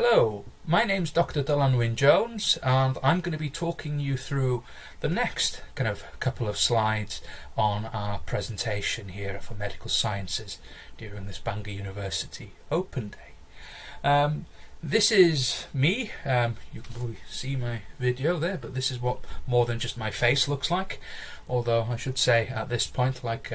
Hello, my name's Dr. Dylan Wynne-Jones, and I'm going to be talking you through the next kind of couple of slides on our presentation here for medical sciences during this Bangor University Open Day. This is me. You can probably see my video there, but this is what more than just my face looks like. Although I should say at this point, like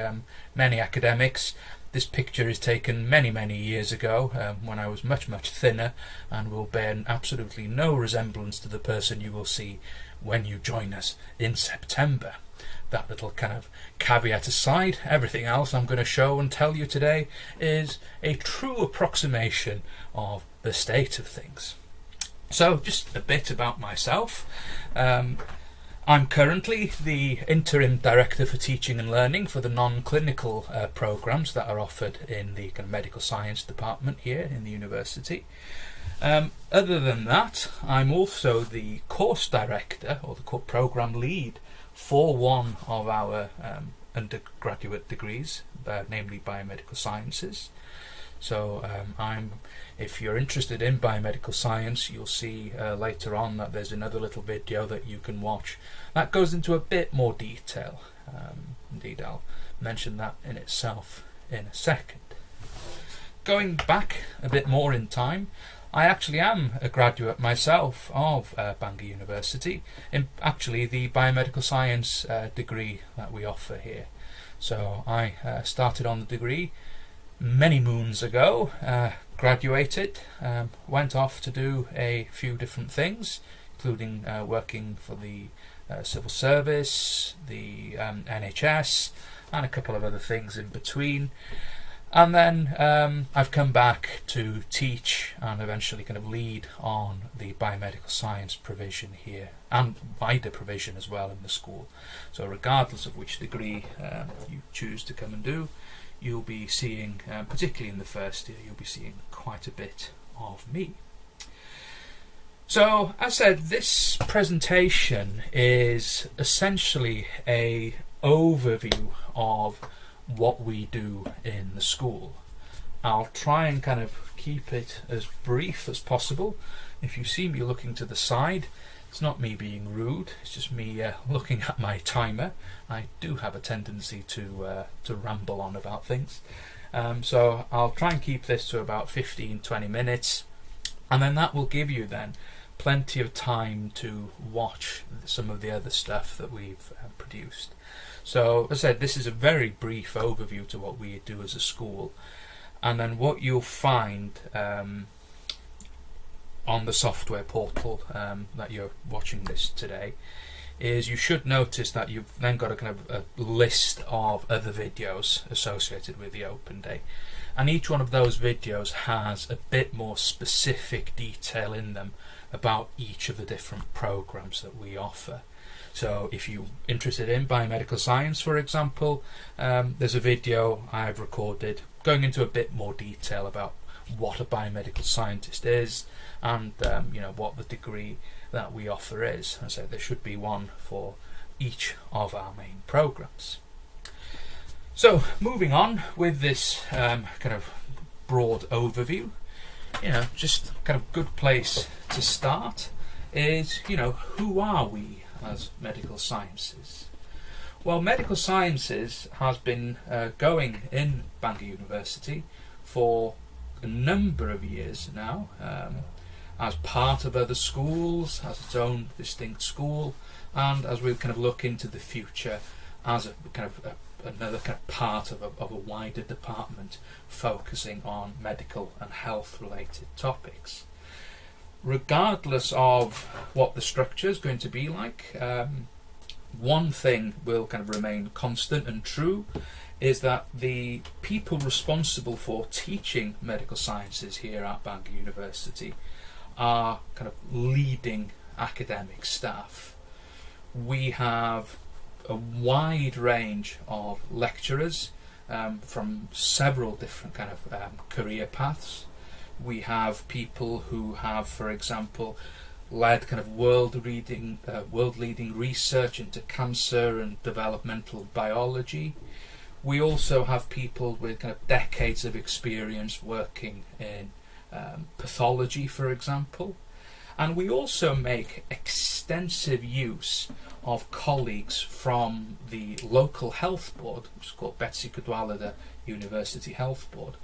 many academics, this picture is taken many years ago when I was much thinner and will bear absolutely no resemblance to the person you will see when you join us in September. That little kind of caveat aside, everything else I'm going to show and tell you today is a true approximation of the state of things. So just a bit about myself. I'm currently the Interim Director for Teaching and Learning for the non-clinical programs that are offered in the kind of medical science department here in the university. Other than that, I'm also the course director or the program lead for one of our undergraduate degrees, namely Biomedical Sciences. So if you're interested in biomedical science, you'll see later on that there's another little video that you can watch that goes into a bit more detail. Indeed, I'll mention that in itself in a second. Going back a bit more in time, I actually am a graduate myself of Bangor University, in actually the biomedical science degree that we offer here. So I started on the degree many moons ago, graduated, went off to do a few different things, including working for the civil service, the NHS, and a couple of other things in between. And then I've come back to teach and eventually kind of lead on the biomedical science provision here, and wider provision as well in the school. So regardless of which degree you choose to come and do, you'll be seeing, particularly in the first year, you'll be seeing quite a bit of me. So, as I said, this presentation is essentially an overview of what we do in the school. I'll try and kind of keep it as brief as possible. If you see me looking to the side, it's not me being rude, it's just me looking at my timer. I do have a tendency to ramble on about things. So I'll try and keep this to about 15-20 minutes, and then that will give you then plenty of time to watch some of the other stuff that we've produced. So as I said, this is a very brief overview to what we do as a school, and then what you'll find on the software portal that you're watching this today is you should notice that you've then got a kind of a list of other videos associated with the Open Day, and each one of those videos has a bit more specific detail in them about each of the different programs that we offer. So if you're interested in biomedical science, for example, there's a video I've recorded going into a bit more detail about what a biomedical scientist is and what the degree that we offer is. I say there should be one for each of our main programs. So moving on with this kind of broad overview, just kind of good place to start is, who are we as medical sciences? Well, medical sciences has been going in Bangor University for a number of years now, as part of other schools, as its own distinct school, and as we kind of look into the future as a kind of another kind of part of a wider department focusing on medical and health related topics. Regardless of what the structure is going to be like, one thing will kind of remain constant and true, is that the people responsible for teaching medical sciences here at Bangor University are kind of leading academic staff. We have a wide range of lecturers from several different kind of career paths. We have people who have, for example, led kind of world-leading research into cancer and developmental biology. We also have people with kind of decades of experience working in pathology, for example. And we also make extensive use of colleagues from the local health board, which is called Betsy Cadwaladr University Health Board,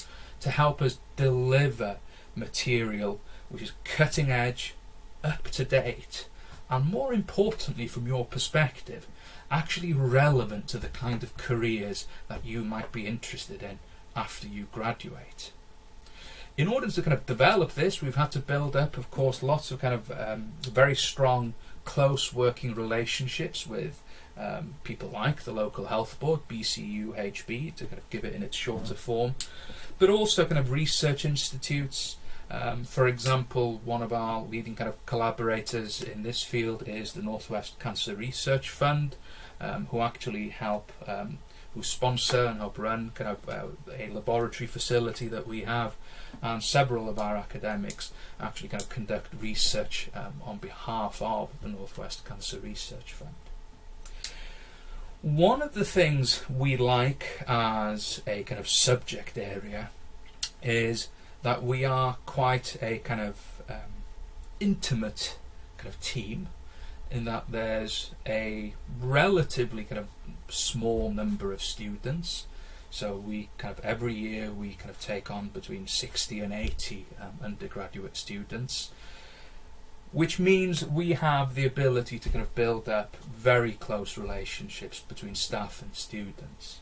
to help us deliver material which is cutting edge, up to date, and more importantly from your perspective, actually relevant to the kind of careers that you might be interested in after you graduate. In order to kind of develop this, we've had to build up, of course, lots of kind of very strong, close working relationships with people like the local health board, BCUHB, to kind of give it in its shorter form, but also kind of research institutes. For example, one of our leading kind of collaborators in this field is the Northwest Cancer Research Fund, who actually help, who sponsor and help run kind of a laboratory facility that we have, and several of our academics actually kind of conduct research on behalf of the Northwest Cancer Research Fund. One of the things we like as a kind of subject area is that we are quite a kind of intimate kind of team, in that there's a relatively kind of small number of students. So we kind of every year we kind of take on between 60 and 80 undergraduate students, which means we have the ability to kind of build up very close relationships between staff and students.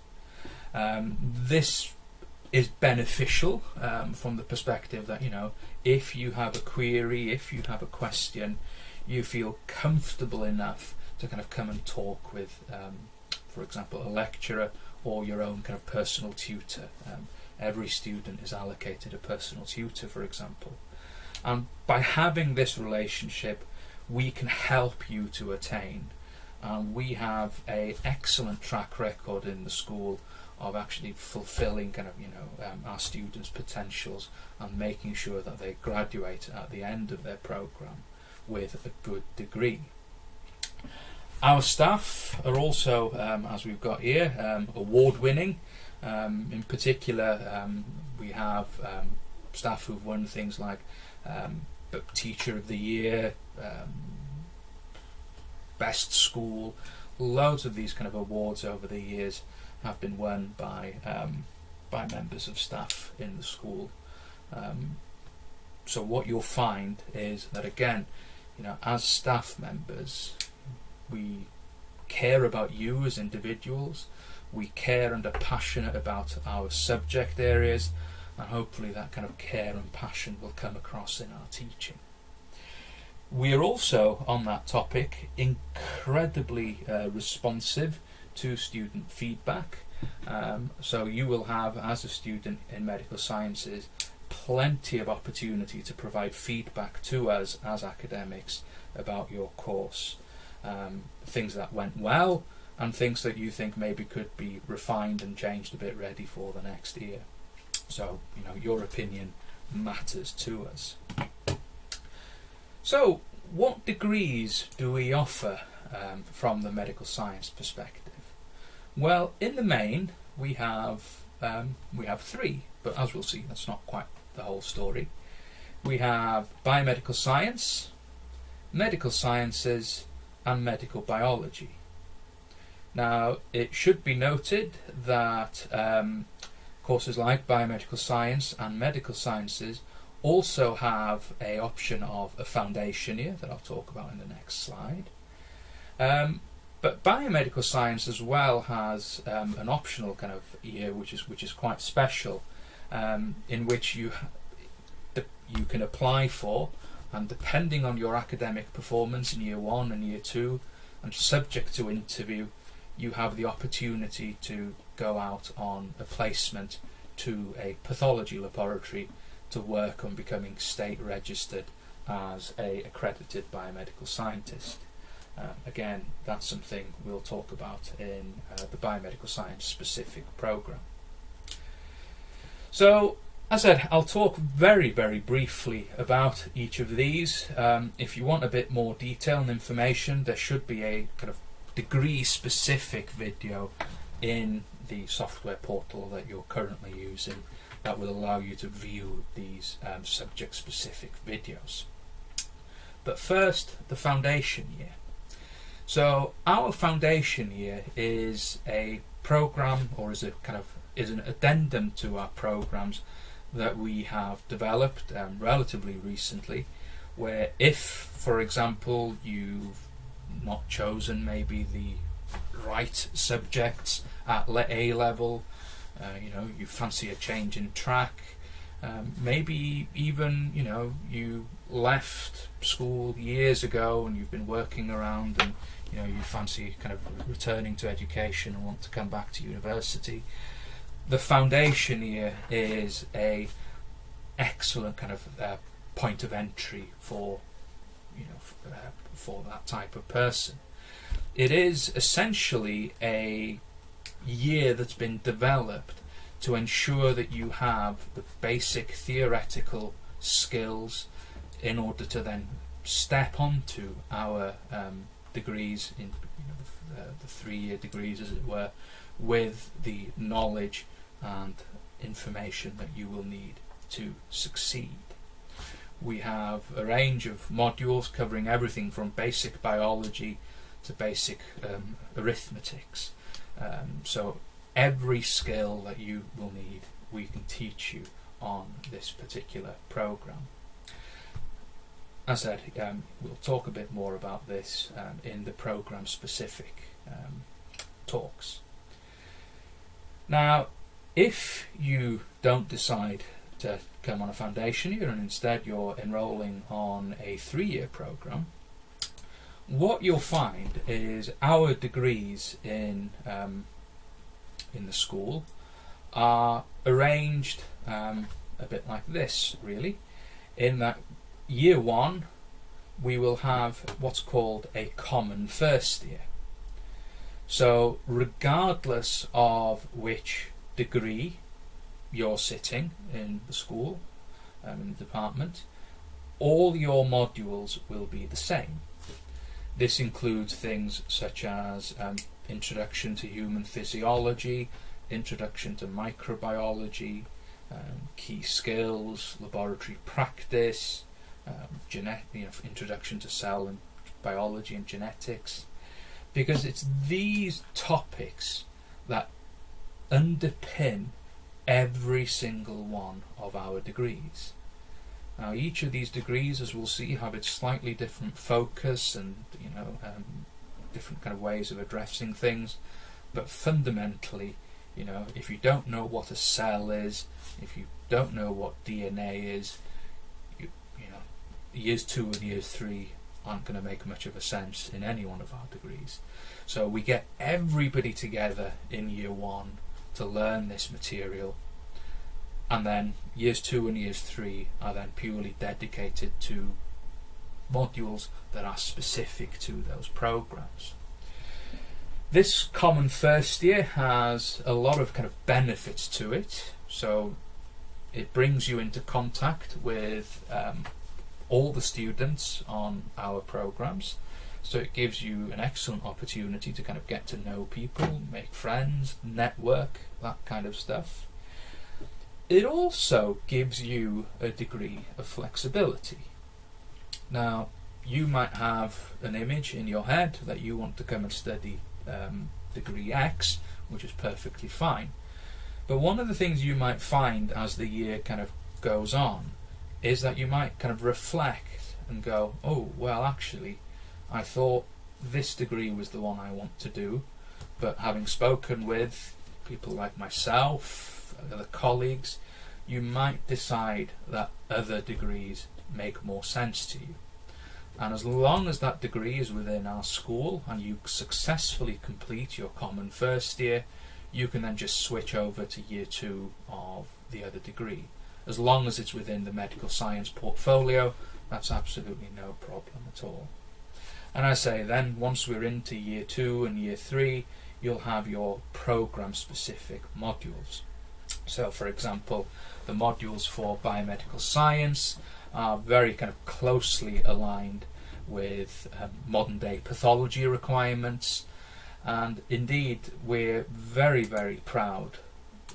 This is beneficial from the perspective that, you know, if you have a query, if you have a question, you feel comfortable enough to kind of come and talk with, for example, a lecturer or your own kind of personal tutor. Every student is allocated a personal tutor, for example. And by having this relationship, we can help you to attain. We have an excellent track record in the school of actually fulfilling kind of, you know, our students' potentials and making sure that they graduate at the end of their program with a good degree. Our staff are also, as we've got here, award-winning. In particular, we have staff who've won things like Teacher of the Year, Best School. Loads of these kind of awards over the years have been won by members of staff in the school. So what you'll find is that, again, you know, as staff members, we care about you as individuals, we care and are passionate about our subject areas, and hopefully that kind of care and passion will come across in our teaching. We are also, on that topic, incredibly responsive to student feedback. So you will have, as a student in medical sciences, plenty of opportunity to provide feedback to us as academics about your course. Things that went well and things that you think maybe could be refined and changed a bit ready for the next year. So, you know, your opinion matters to us. So, what degrees do we offer from the medical science perspective? Well, in the main, we have three, but as we'll see, that's not quite the whole story. We have biomedical science, medical sciences, and medical biology. Now, it should be noted that courses like biomedical science and medical sciences also have an option of a foundation year that I'll talk about in the next slide. But biomedical science as well has an optional kind of year which is quite special, in which you can apply for, and depending on your academic performance in year 1 and year 2 and subject to interview, you have the opportunity to go out on a placement to a pathology laboratory to work on becoming state registered as a accredited biomedical scientist. Again, that's something we'll talk about in the biomedical science specific program. So, as I said, I'll talk very, very briefly about each of these. If you want a bit more detail and information, there should be a kind of degree specific video in the software portal that you're currently using that will allow you to view these subject-specific videos. But first, the foundation year. So our foundation year is a program, or is an addendum to our programs that we have developed relatively recently, where if, for example, you've not chosen maybe the right subjects at A level, you fancy a change in track, maybe even you left school years ago and you've been working around, and you fancy kind of returning to education and want to come back to university. The foundation year is a excellent kind of point of entry for for that type of person. It is essentially a year that's been developed to ensure that you have the basic theoretical skills in order to then step onto our degrees in the 3-year degrees, as it were, with the knowledge and information that you will need to succeed. We have a range of modules covering everything from basic biology to basic arithmetics. So every skill that you will need, we can teach you on this particular program. As I said, we'll talk a bit more about this in the program-specific talks. Now, if you don't decide to come on a foundation year and instead you're enrolling on a 3-year program, what you'll find is our degrees in the school are arranged a bit like this, really, in that year 1 we will have what's called a common first year. So regardless of which degree you're sitting in the school, in the department, all your modules will be the same. This includes things such as Introduction to Human Physiology, Introduction to Microbiology, Key Skills, Laboratory Practice, Introduction to Cell and Biology and Genetics, because it's these topics that underpin every single one of our degrees. Now, each of these degrees, as we'll see, have its slightly different focus and different kind of ways of addressing things, but fundamentally, if you don't know what a cell is, if you don't know what DNA is, years 2 and years 3 aren't going to make much of a sense in any one of our degrees. So we get everybody together in year 1 to learn this material, and then years 2 and years 3 are then purely dedicated to modules that are specific to those programs. This common first year has a lot of kind of benefits to it. So it brings you into contact with all the students on our programs. So it gives you an excellent opportunity to kind of get to know people, make friends, network, that kind of stuff. It also gives you a degree of flexibility. Now, you might have an image in your head that you want to come and study degree X, which is perfectly fine. But one of the things you might find as the year kind of goes on is that you might kind of reflect and go, oh, well, actually, I thought this degree was the one I want to do, but having spoken with people like myself, other colleagues, you might decide that other degrees make more sense to you. And as long as that degree is within our school and you successfully complete your common first year, you can then just switch over to year 2 of the other degree. As long as it's within the medical science portfolio, that's absolutely no problem at all. And I say then, once we're into year 2 and year 3, you'll have your program-specific modules. So, for example, the modules for Biomedical Science are very kind of closely aligned with modern-day pathology requirements, and indeed we're very, very proud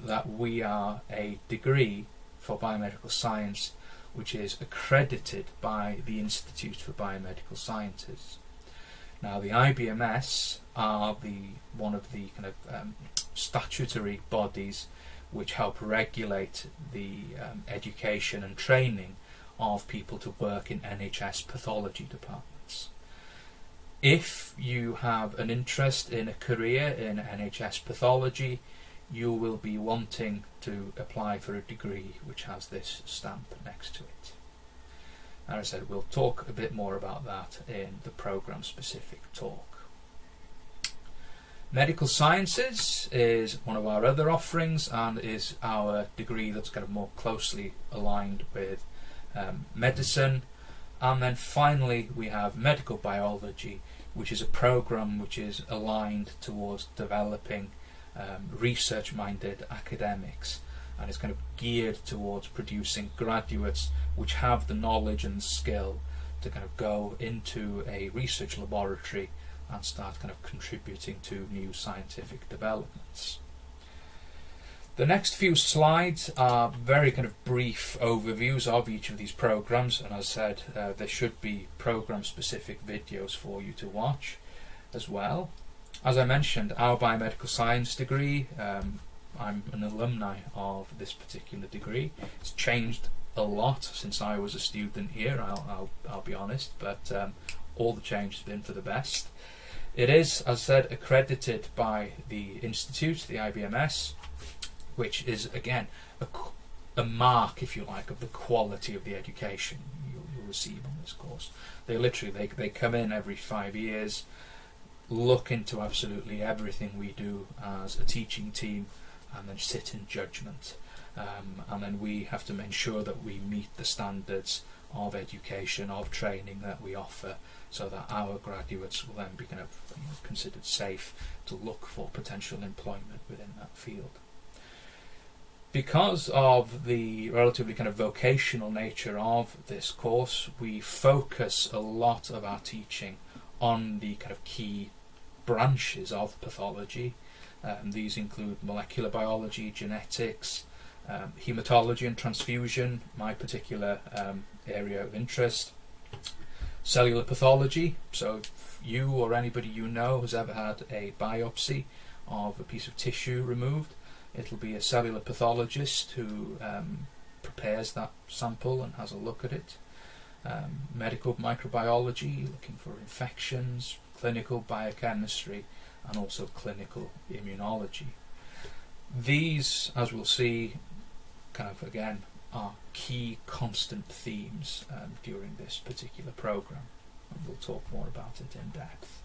that we are a degree for biomedical science which is accredited by the Institute for Biomedical Sciences. Now, the IBMS are one of the kind of statutory bodies which help regulate the education and training of people to work in NHS pathology departments. If you have an interest in a career in NHS pathology, you will be wanting to apply for a degree which has this stamp next to it. As I said, we'll talk a bit more about that in the program specific talk. Medical Sciences is one of our other offerings and is our degree that's kind of more closely aligned with medicine. And then finally we have Medical Biology, which is a program which is aligned towards developing research-minded academics, and it's kind of geared towards producing graduates which have the knowledge and skill to kind of go into a research laboratory and start kind of contributing to new scientific developments. The next few slides are very kind of brief overviews of each of these programs, and as I said, there should be program-specific videos for you to watch as well. As I mentioned, our biomedical science degree, I'm an alumni of this particular degree. It's changed a lot since I was a student here, I'll be honest, but all the change has been for the best. It is, as I said, accredited by the Institute, the IBMS, which is again a mark, if you like, of the quality of the education you'll receive on this course. They literally they come in every 5 years, look into absolutely everything we do as a teaching team, and then sit in judgment. And then we have to ensure that we meet the standards of education, of training that we offer, so that our graduates will then be kind of considered safe to look for potential employment within that field. Because of the relatively kind of vocational nature of this course, we focus a lot of our teaching on the kind of key branches of pathology. These include molecular biology, genetics, hematology and transfusion, my particular area of interest, cellular pathology. So if you or anybody you know has ever had a biopsy of a piece of tissue removed, it'll be a cellular pathologist who prepares that sample and has a look at it. Medical microbiology, looking for infections, clinical biochemistry, and also clinical immunology. These, as we'll see, kind of again are key constant themes during this particular program, and we'll talk more about it in depth.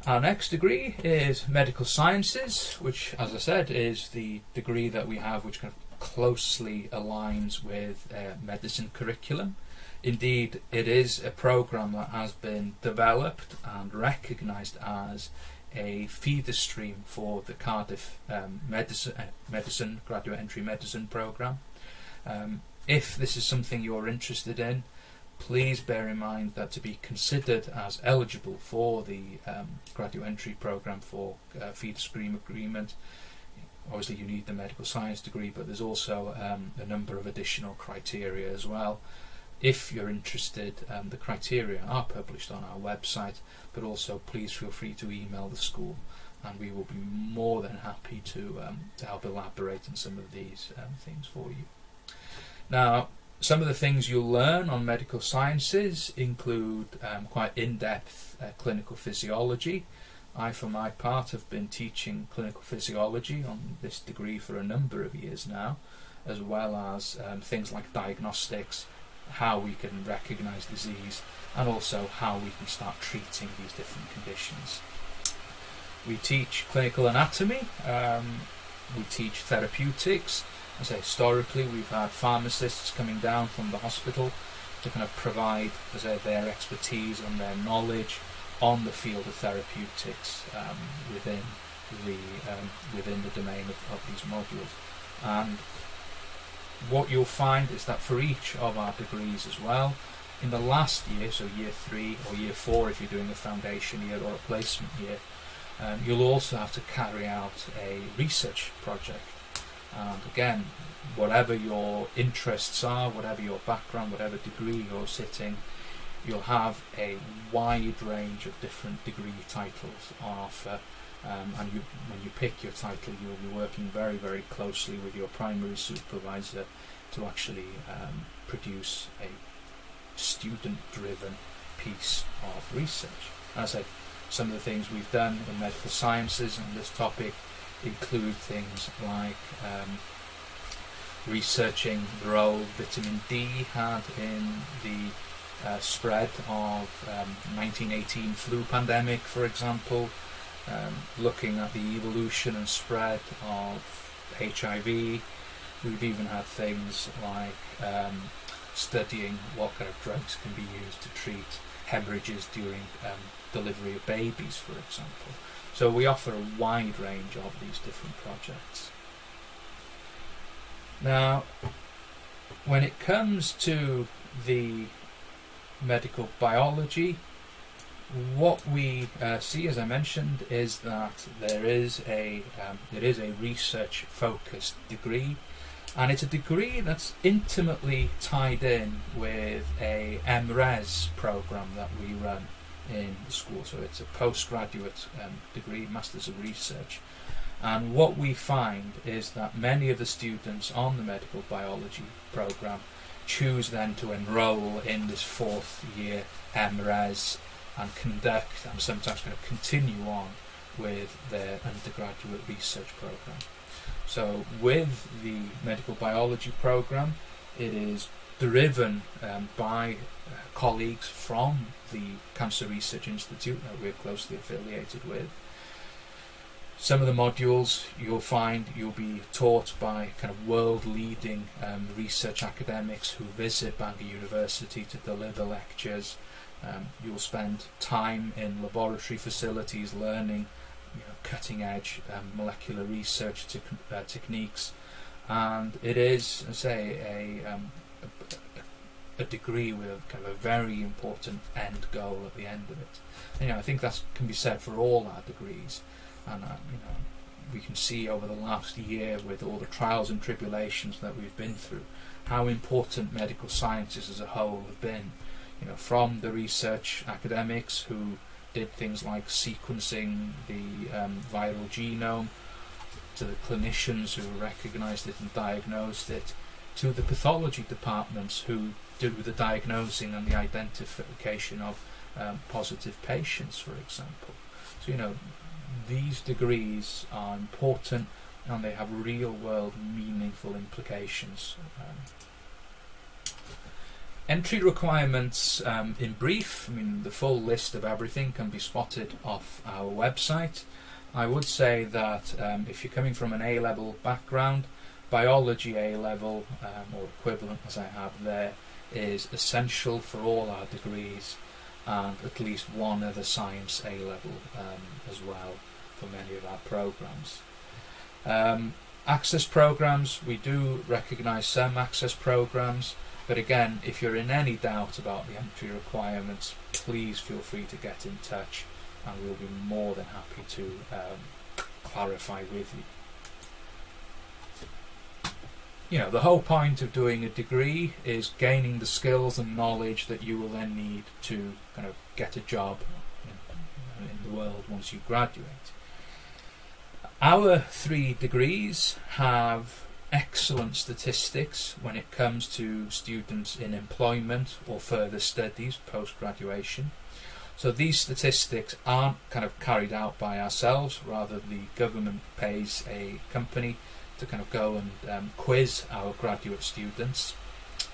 Our next degree is Medical Sciences, which, as I said, is the degree that we have which kind of closely aligns with medicine curriculum. Indeed, it is a program that has been developed and recognised as a feeder stream for the Cardiff medicine graduate entry medicine program. If this is something you're interested in, please bear in mind that to be considered as eligible for the graduate entry program for feeder stream agreement, obviously you need the medical science degree, but there's also a number of additional criteria as well. If you're interested, the criteria are published on our website, but also please feel free to email the school, and we will be more than happy to help elaborate on some of these things for you. Now, some of the things you'll learn on medical sciences include quite in-depth clinical physiology. I, for my part, have been teaching clinical physiology on this degree for a number of years now, as well as things like diagnostics, how we can recognise disease, and also how we can start treating these different conditions. We teach clinical anatomy, we teach therapeutics. As I say, historically we've had pharmacists coming down from the hospital to kind of provide, as I say, their expertise and their knowledge on the field of therapeutics within the domain of these modules. And what you'll find is that for each of our degrees as well, in the last year, so year 3 or year 4 if you're doing a foundation year or a placement year, you'll also have to carry out a research project. And again, whatever your interests are, whatever your background, whatever degree you're sitting, you'll have a wide range of different degree titles on offer. And when you pick your title, you'll be working very, very closely with your primary supervisor to actually produce a student-driven piece of research. As I said, some of the things we've done in medical sciences on this topic include things like researching the role vitamin D had in the spread of 1918 flu pandemic, for example, looking at the evolution and spread of HIV. We've even had things like studying what kind of drugs can be used to treat hemorrhages during delivery of babies, for example. So we offer a wide range of these different projects. Now, when it comes to the medical biology, what we see, as I mentioned, is that it is a research-focused degree, and it's a degree that's intimately tied in with a MRes program that we run in the school. So it's a postgraduate degree, Masters of Research. And what we find is that many of the students on the medical biology program choose then to enroll in this fourth year MRes and conduct and sometimes going to continue on with their undergraduate research program. So with the medical biology program, it is driven by colleagues from the Cancer Research Institute that we're closely affiliated with. Some of the modules you'll find you'll be taught by kind of world-leading research academics who visit Bangor University to deliver lectures. You'll spend time in laboratory facilities learning cutting-edge molecular research techniques, and it is, I say, a degree with a kind of a very important end goal at the end of it. And, I think that can be said for all our degrees, and we can see over the last year with all the trials and tribulations that we've been through how important medical sciences as a whole have been. From the research academics who did things like sequencing the viral genome, to the clinicians who recognised it and diagnosed it, to the pathology departments who did with the diagnosing and the identification of positive patients, for example. So, these degrees are important and they have real-world meaningful implications. Entry requirements in brief, the full list of everything can be spotted off our website. I would say that if you're coming from an A-level background, biology A-level or equivalent as I have there is essential for all our degrees, and at least one other science A-level as well for many of our programs. Access programs, we do recognise some access programs. But again, if you're in any doubt about the entry requirements, please feel free to get in touch and we'll be more than happy to clarify with you. The whole point of doing a degree is gaining the skills and knowledge that you will then need to kind of get a job in the world once you graduate. Our 3 degrees have excellent statistics when it comes to students in employment or further studies post-graduation. So these statistics aren't kind of carried out by ourselves, rather the government pays a company to kind of go and quiz our graduate students.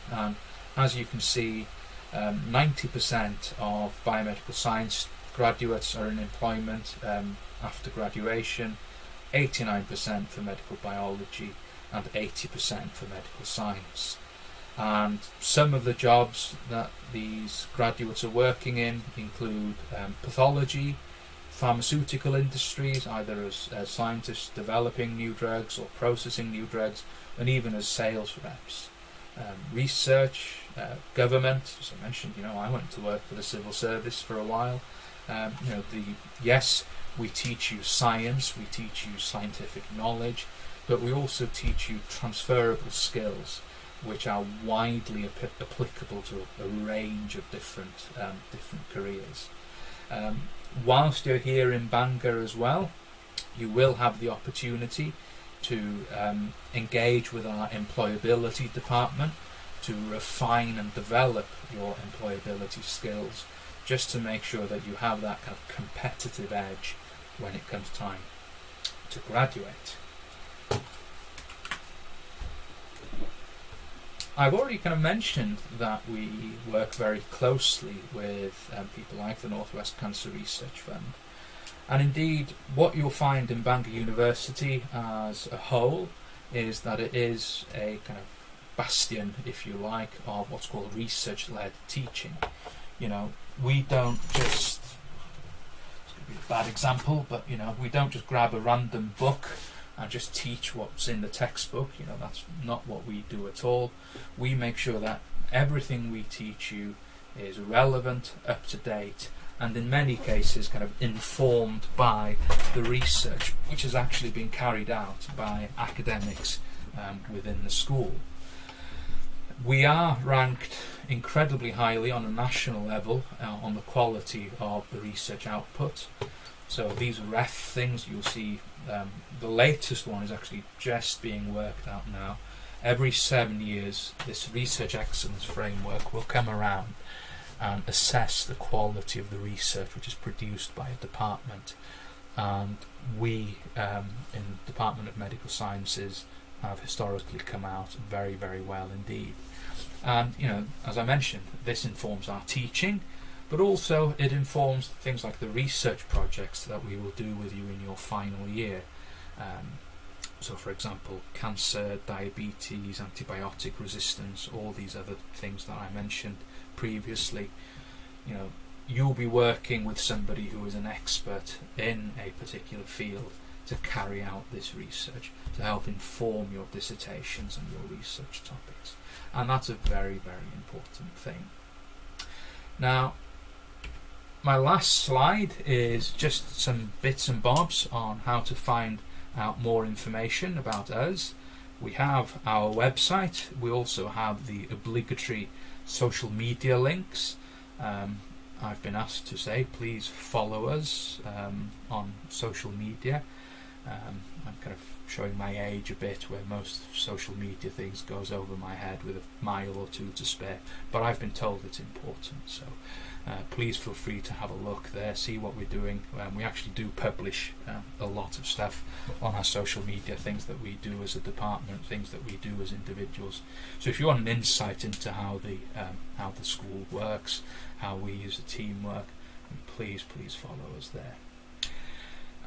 And as you can see, 90% of biomedical science graduates are in employment after graduation, 89% for medical biology, and 80% for medical science. And some of the jobs that these graduates are working in include pathology, pharmaceutical industries, either as scientists developing new drugs or processing new drugs, and even as sales reps. Research, government, as I mentioned, I went to work for the civil service for a while. We teach you science, we teach you scientific knowledge, but we also teach you transferable skills which are widely applicable to a range of different careers. Whilst you're here in Bangor as well, you will have the opportunity to engage with our employability department to refine and develop your employability skills, just to make sure that you have that kind of competitive edge when it comes time to graduate. I've already kind of mentioned that we work very closely with people like the Northwest Cancer Research Fund, and indeed what you'll find in Bangor University as a whole is that it is a kind of bastion, if you like, of what's called research-led teaching. You know, we don't just, it's going to be a bad example, but you know, we don't just grab a random book and just teach what's in the textbook. You know, that's not what we do at all. We make sure that everything we teach you is relevant, up to date, and in many cases kind of informed by the research which has actually been carried out by academics within the school. We are ranked incredibly highly on a national level on the quality of the research output. So these REF things you'll see, the latest one is actually just being worked out now. Every 7 years this research excellence framework will come around and assess the quality of the research which is produced by a department. And we in the Department of Medical Sciences have historically come out very, very well indeed. And you know, as I mentioned, this informs our teaching, but also it informs things like the research projects that we will do with you in your final year. So for example, cancer, diabetes, antibiotic resistance, all these other things that I mentioned previously. You know, you'll be working with somebody who is an expert in a particular field to carry out this research, to help inform your dissertations and your research topics. And that's a very, very important thing. Now, my last slide is just some bits and bobs on how to find out more information about us. We have our website. We also have the obligatory social media links. I've been asked to say please follow us on social media. I'm kind of showing my age a bit, where most social media things goes over my head with a mile or two to spare, but I've been told it's important, so please feel free to have a look there, see what we're doing. We actually do publish a lot of stuff on our social media, things that we do as a department, things that we do as individuals. So if you want an insight into how the school works, how we as a team work, please follow us there.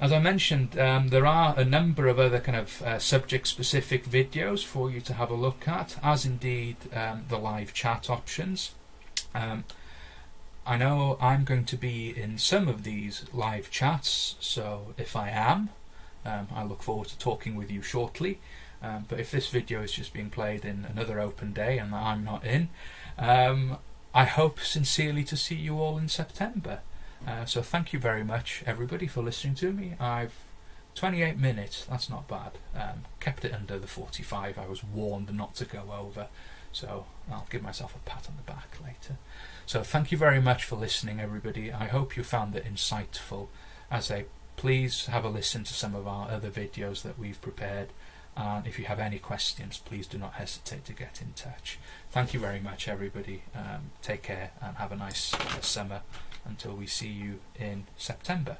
As I mentioned, there are a number of other kind of subject-specific videos for you to have a look at, as indeed the live chat options. I know I'm going to be in some of these live chats, so if I am, I look forward to talking with you shortly. But if this video is just being played in another open day and I'm not in, I hope sincerely to see you all in September. So thank you very much everybody for listening to me. I've 28 minutes, that's not bad. Kept it under the 45, I was warned not to go over, so I'll give myself a pat on the back later. So thank you very much for listening everybody. I hope you found it insightful. As I say, please have a listen to some of our other videos that we've prepared, and if you have any questions, please do not hesitate to get in touch. Thank you very much everybody. Take care and have a nice summer until we see you in September.